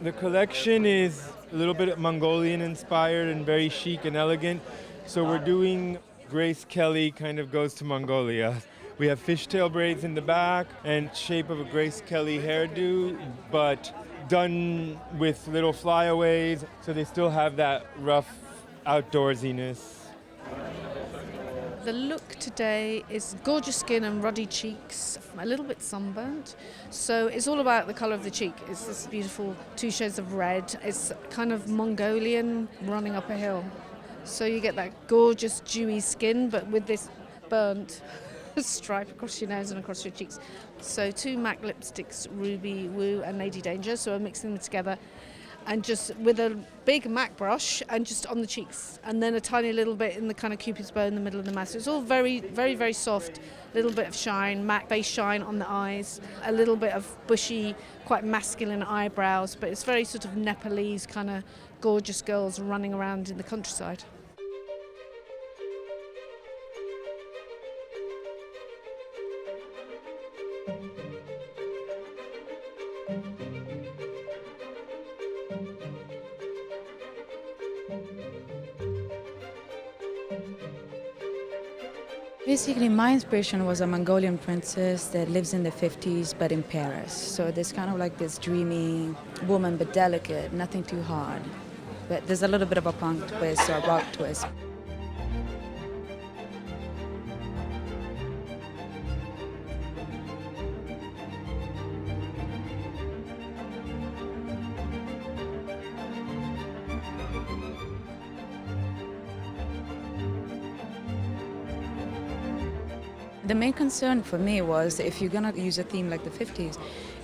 The collection is a little bit Mongolian inspired and very chic and elegant. So we're doing Grace Kelly kind of goes to Mongolia. We have fishtail braids in the back and shape of a Grace Kelly hairdo, but done with little flyaways, so they still have that rough outdoorsiness. The look today is gorgeous skin and ruddy cheeks, a little bit sunburnt. So it's all about the colour of the cheek. It's this beautiful 2 shades of red. It's kind of Mongolian running up a hill. So you get that gorgeous dewy skin, but with this burnt stripe across your nose and across your cheeks. So 2 MAC lipsticks, Ruby Woo and Lady Danger. So we're mixing them together. And just with a big MAC brush and just on the cheeks, and then a tiny little bit in the kind of Cupid's bow in the middle of the mouth. So it's all very, very, very soft, little bit of shine, MAC base shine on the eyes, a little bit of bushy, quite masculine eyebrows, but it's very sort of Nepalese kind of gorgeous girls running around in the countryside. Basically, my inspiration was a Mongolian princess that lives in the 50s but in Paris. So there's kind of like this dreamy woman but delicate, nothing too hard. But there's a little bit of a punk twist or a rock twist. The main concern for me was if you're going to use a theme like the 50s,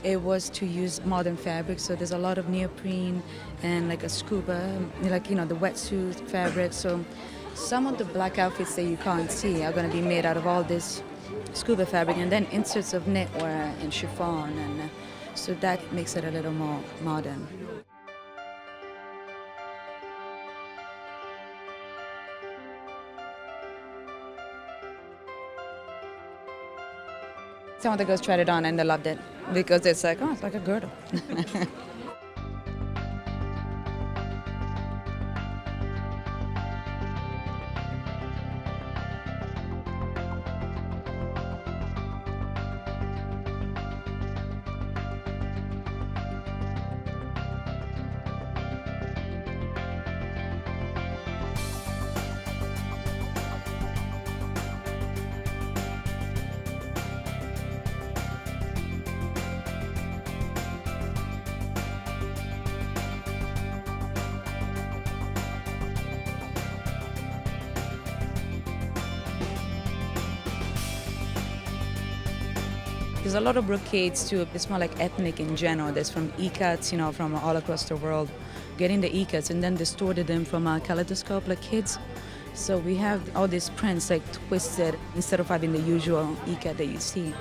it was to use modern fabrics. So there's a lot of neoprene and like a scuba, like, you know, the wetsuit fabric. So some of the black outfits that you can't see are going to be made out of all this scuba fabric and then inserts of knitwear and chiffon. And so that makes it a little more modern. Some of the girls tried it on and they loved it because it's like, oh, it's like a girdle. There's a lot of brocades too. It's more like ethnic in general. There's from ikats, you know, from all across the world, getting the ikats and then distorted them from a kaleidoscope like kids. So we have all these prints like twisted instead of having the usual ikat that you see.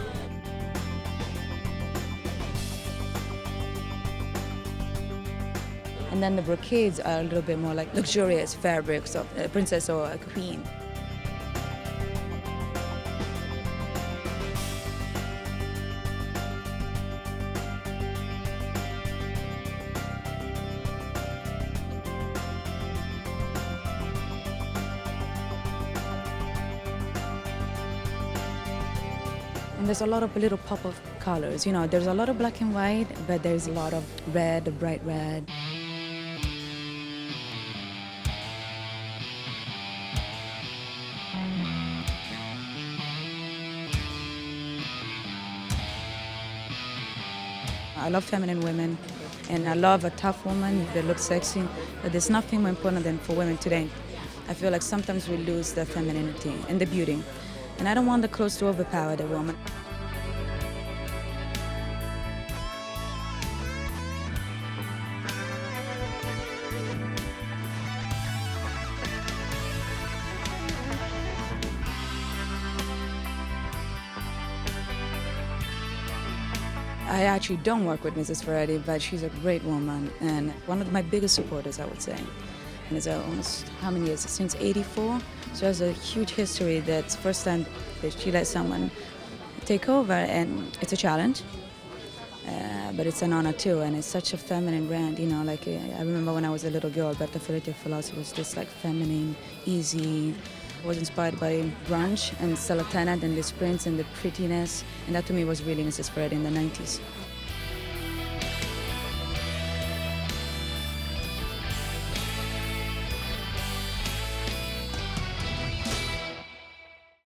And then the brocades are a little bit more like luxurious fabrics of a princess or a queen. And there's a lot of little pop of colors. You know, there's a lot of black and white, but there's a lot of red, bright red. I love feminine women, and I love a tough woman that looks sexy. But there's nothing more important than for women today. I feel like sometimes we lose the femininity and the beauty. And I don't want the clothes to overpower the woman. I actually don't work with Mrs. Ferretti, but she's a great woman and one of my biggest supporters, I would say. And it's almost, how many years? Since '84. So it has a huge history. That's the first time that she let someone take over, and it's a challenge. but it's an honor too, and it's such a feminine brand, you know, like I remember when I was a little girl, Alberta Ferretti philosophy was just like feminine, easy. I was inspired by grunge and Stella Tennant and the prints and the prettiness, and that to me was really Mrs. Ferretti in the 90s.